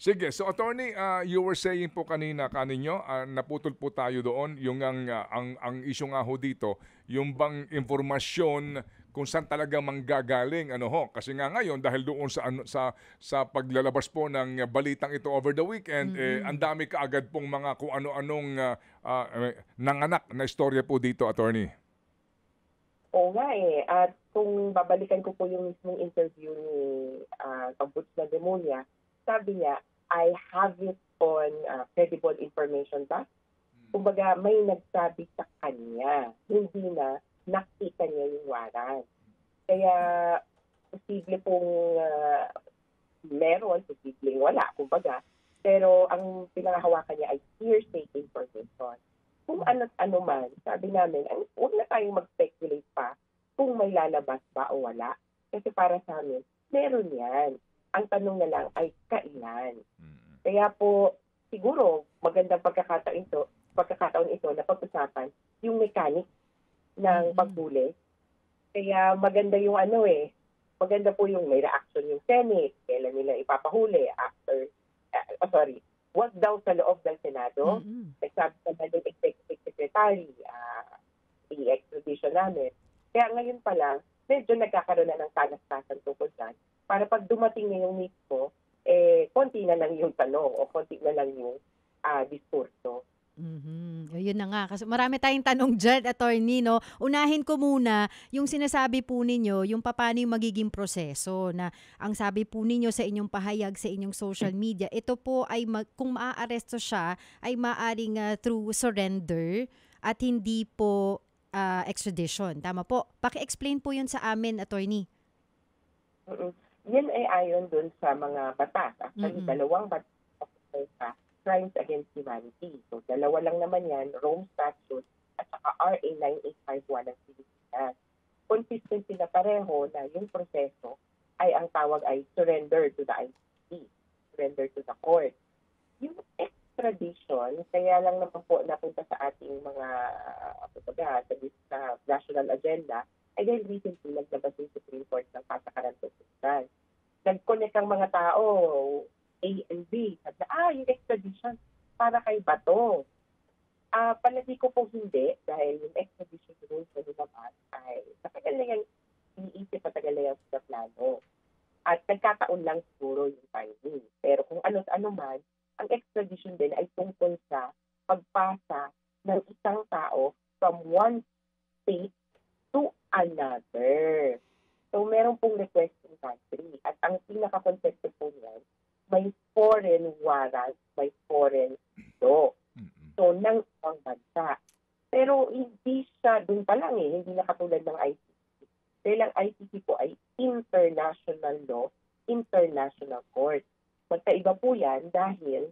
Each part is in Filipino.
Sige, so attorney, you were saying po kanina kaninyo, naputol po tayo doon, yung ang issue nga ho dito, yung bang impormasyon kung saan talaga manggagaling ano ho, kasi nga ngayon dahil doon sa sa paglalabas po ng balitang ito over the weekend, ang Mm. dami kaagad pong mga kung ano-anong nanganak na istorya po dito, attorney. Oo nga eh. At kung babalikan ko po yung mismong interview ni Kabuts na Demonia, sabi niya, I have it on credible information ba? Kumbaga, may nagsabi sa kanya, hindi na nakita niya yung warrant. Kaya, posible pong meron, posibleng wala, kumbaga. Pero ang pinangahawakan niya ay hearsay information. Kung ano't ano man, sabi namin, huwag na tayong mag-speculate pa kung may lalabas ba o wala. Kasi para sa amin, meron yan. Ang tanong na lang ay kailan. Kaya po, siguro, magandang pagkakataon ito na pag-usapan yung mechanic ng paghuli. Kaya maganda yung maganda po yung may reaction yung Senate, kailan nila ipapahuli after, wag daw sa loob ng Senado. Mm. Nagsabi naman yung executive secretary, i-extradition namin. Kaya ngayon pa lang, medyo nagkakaroon na ng talas-tasan tungkol dyan para pag dumating na yung mismo, konti na lang yung tanong o konti na lang yung diskurso. Yun na nga, kasi marami tayong tanong diyan, attorney, 'no. Unahin ko muna yung sinasabi po ninyo, yung papaano yung magiging proseso na ang sabi po ninyo sa inyong pahayag sa inyong social media, ito po ay kung maaaresto siya ay maaring through surrender at hindi po extradition. Tama po? Paki-explain po yun sa amin, attorney. Mm. Yan ay ayon dun sa mga batas. Actually, Mm. dalawang batas sa Crimes Against Humanity. So, dalawa lang naman yan, Rome Statute at saka RA 9851 ng Pilipinas. Consistent sila pareho na yung proseso ay ang tawag ay surrender to the ICC, surrender to the court. Yung extradition, kaya lang naman po napunta sa ating mga sa national agenda, ay dahil recently naglabas yung Supreme Court ng patakaran tuntutan. Nag-connect ang mga tao, A and B. Sabi na, yung extradition, para kay Bato. Palagi ko po hindi, dahil yung extradition rules na nilabas ay matagal na yung iniisip, matagal na yung sa plano. At nagkataon lang siguro yung timing. Pero kung ano man, ang extradition din ay tungkol sa pagpasa ng isang tao from one state to another. So, meron pong requesting country. At ang pinaka-concept po niyan, may foreign warrant, may foreign law. So, ng isang bansa. Pero hindi siya, dun pa lang hindi na katulad ng ICC. Dahil ang ICC po ay international law, international court. Magkaiba po yan dahil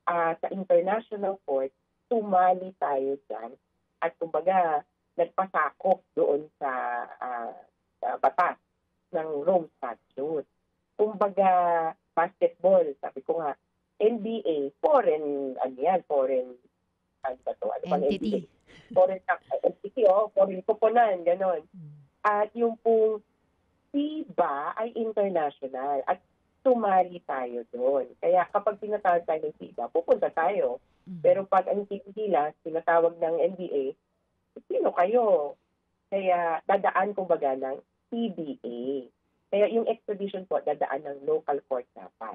sa international court, tumali tayo dyan at kumbaga nagpasakop doon sa batas ng Rome Statute. Kumbaga, basketball, sabi ko nga, NBA, foreign, foreign, ano ba to? Ano bang NBA? Entity. Foreign entity, foreign koponan, gano'n. At yung pong FIBA ay international at sumali tayo doon. Kaya kapag tinatawag tayo ng FIBA, pupunta tayo. Pero pag ang nila, tinatawag ng NBA, sino kayo? Kaya dadaan kumbaga ng CBA. Kaya yung extradition po, dadaan ng local court dapat.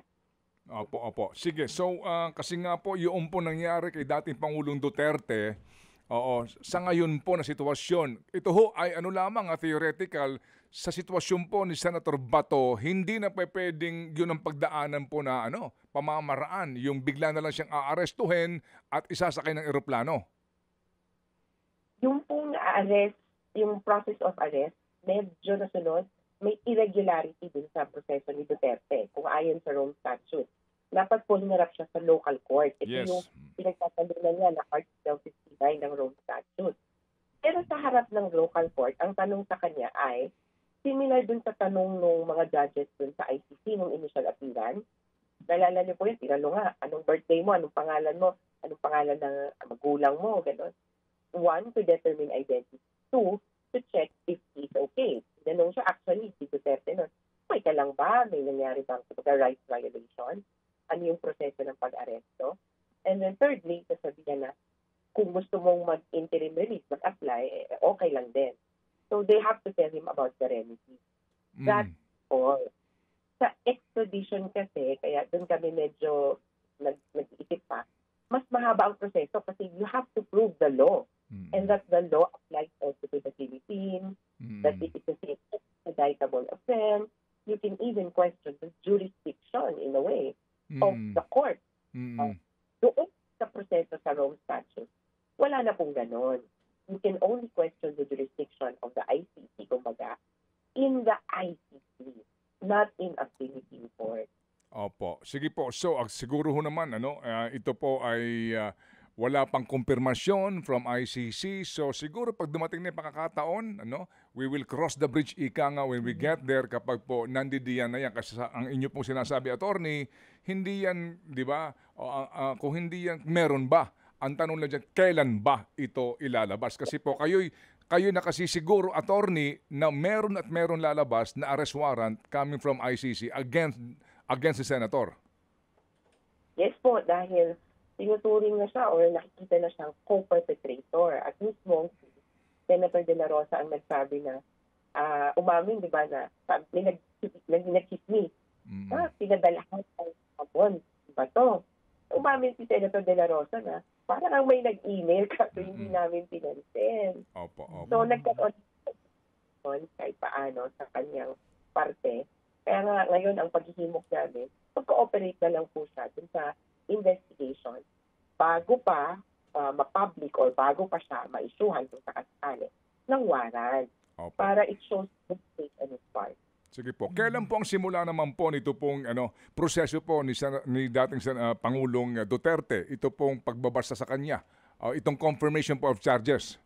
Opo, opo. Sige, so kasi nga po yung po nangyari kay dating Pangulong Duterte, oo, sa ngayon po na sitwasyon, ito ho ay ano lamang theoretical, sa sitwasyon po ni Senator Bato, hindi na pwedeng yun ang pagdaanan po na pamamaraan, yung bigla na lang siyang aarestuhin at isasakay ng eroplano. Yung pong arrest, yung process of arrest, medyo nasunod, may irregularity din sa proseso ni Duterte kung ayon sa Rome Statute. Dapat po hinarap siya sa local court. Ito Yes. yung pinagtatanungan niya na Article 59 ng Rome Statute. Pero sa harap ng local court, ang tanong sa kanya ay similar dun sa tanong ng mga judges dun sa ICC nung initial appearance. Nalala niyo po yun, tinanong nga, anong birthday mo, anong pangalan ng magulang mo, gano'n. One, to determine identity. Two, to check if he's okay. Tinanong siya, actually, si Duterte nun, okay ka lang ba? May nangyari bang rights violation? ano yung proseso ng pag-aresto. And then thirdly, sasabihin na kung gusto mong mag-interim release, mag-apply, okay lang din. So they have to tell him about the remedy. That's all. Sa extradition kasi, kaya doon kami medyo nag-iisip pa, mas mahaba ang proseso kasi you have to prove the law. And that the law applies also to the Philippines, that it is a extraditable offense. You can even question the jurisdiction in a way of the court. Doon sa proseso sa Rome Statute, wala na pong ganon. You can only question the jurisdiction of the ICC, kumbaga, in the ICC, not in a Philippine court. Opo. Sige po. So, siguro ho naman, ito po ay wala pang kumpirmasyon from ICC. So, siguro pag dumating na yung pakakataon, we will cross the bridge, ika nga, when we get there, kapag po nandidiyan na yan. Kasi ang inyo pong sinasabi, attorney, hindi yan, di ba? Kung hindi yan, meron ba? Ang tanong lang dyan, kailan ba ito ilalabas? Kasi po, kayo nakasisiguro, attorney, na meron at meron lalabas na arrest warrant coming from ICC against the senator. Yes po, dahil tinuturing na siya or nakikita na siyang co-perpetrator. At mismo, Senator De La Rosa ang nagsabi na umamin, di ba, na may nag-chismis. Pinadalahan ang sabon. Diba to? Umamin si Senator De La Rosa na parang may nag-email kasi hindi namin pinansin. Opo. So, nagkataon kahit paano sa kanyang parte. Kaya nga ngayon ang paghihimok namin, mag-cooperate na lang po siya dun sa investigation bago pa ma-public or bago pa siya ma-issuehan kung sa kasali ng warrant para it shows the state and its part. Sige po. Kailan po ang simula naman po nito pong proseso po ni dating Pangulong Duterte, ito pong pagbabasa sa kanya, itong confirmation po of charges?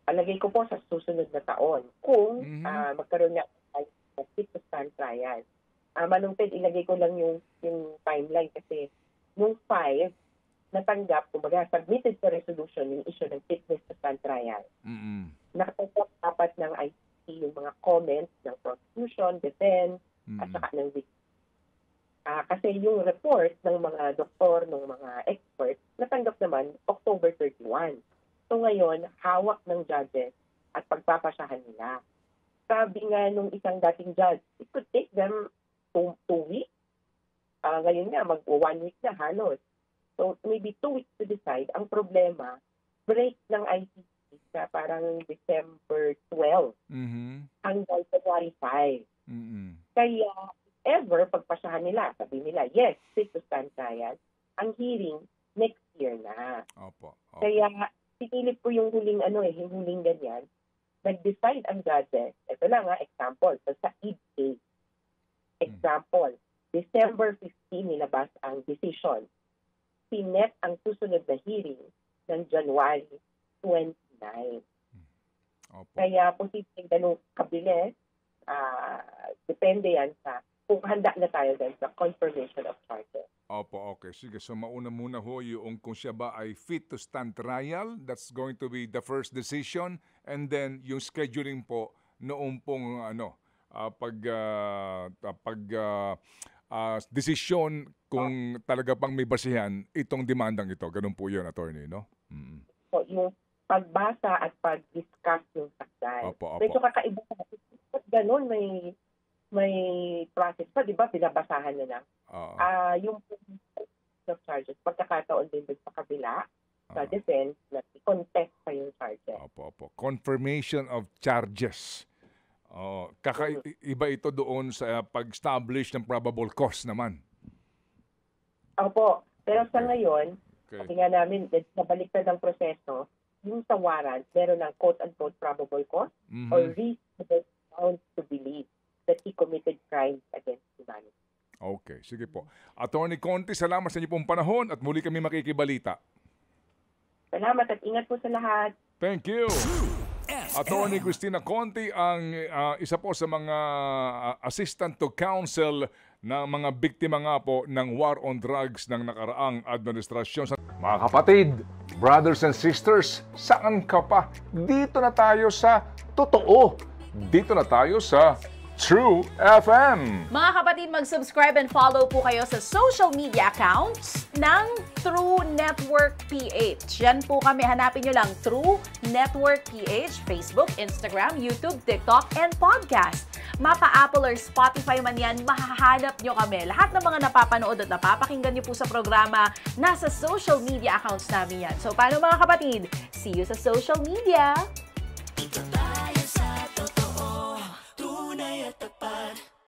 Alagay ko po sa susunod na taon kung magkaroon niya fit to stand trial. Manungtid, ilagay ko lang yung timeline kasi nung 5, natanggap, kumbaga, submitted sa resolution yung issue ng fitness to stand trial. Nakatanggap dapat ng ICC yung mga comments ng prosecution, defense, at saka ng victim. Kasi yung report ng mga doktor, ng mga experts, natanggap naman October 31. So ngayon, hawak ng judges at pagpapasyahan nila. Sabi nga nung isang dating judge, it could take them 2 weeks. Ngayon nga, mag-1 week na halos. So maybe 2 weeks to decide. Ang problema, break ng ICC sa parang December 12 hanggang January 5. Kaya, ever, pagpasyahan nila, sabi nila, yes, fit to stand trial, ang hearing next year na. Opo. Kaya, pinilip po yung huling yung huling ganyan, nag-decide ang judges. Ito lang example, sa Eid case. Example, December 15 nilabas ang decision. Sinet ang susunod na hearing ng January 29. Opo. Kaya posibleng ganun kabilis, depende yan sa kung handa na tayo din sa confirmation of charges. Opo, okay. Sige, so mauna muna ho yung kung siya ba ay fit to stand trial. That's going to be the first decision. And then yung scheduling po noong pong desisyon kung talaga pang may basihan itong demandang ito. Ganun po yun, attorney, no? So yung pagbasa at pag-discuss yung sakdal. Opo. Medyo kakaiba sa ganun, may process pa, di ba? Binabasahan na lang. Yung of charges, pagkakataon din sa kabila, sa defense, na i-contest pa yung charges. Opo. Confirmation of charges. Kakaiba ito doon sa pag-establish ng probable cause naman. Opo. Pero sa ngayon, sabi nga namin, nabaliktad ang proseso, yung sa warrant, meron ng quote-unquote probable cause or reasonable grounds to believe that he committed crimes against humanity. Okay, sige po. Attorney Conti, salamat sa inyo pong panahon at muli kami makikibalita. Salamat at ingat po sa lahat. Thank you. Attorney Cristina Conti ang isa po sa mga assistant to counsel na mga biktima nga po ng war on drugs ng nakaraang administrasyon. Mga kapatid, brothers and sisters, saan ka pa? Dito na tayo sa totoo. Dito na tayo sa True FM. Mga kapatid, mag-subscribe and follow po kayo sa social media accounts ng True Network PH. Yan po kami. Hanapin nyo lang True Network PH, Facebook, Instagram, YouTube, TikTok, and podcast. Mapa Apple or Spotify man yan, mahahanap nyo kami. Lahat ng mga napapanood at napapakinggan nyo po sa programa, nasa social media accounts namin yan. So, paano mga kapatid? See you sa social media!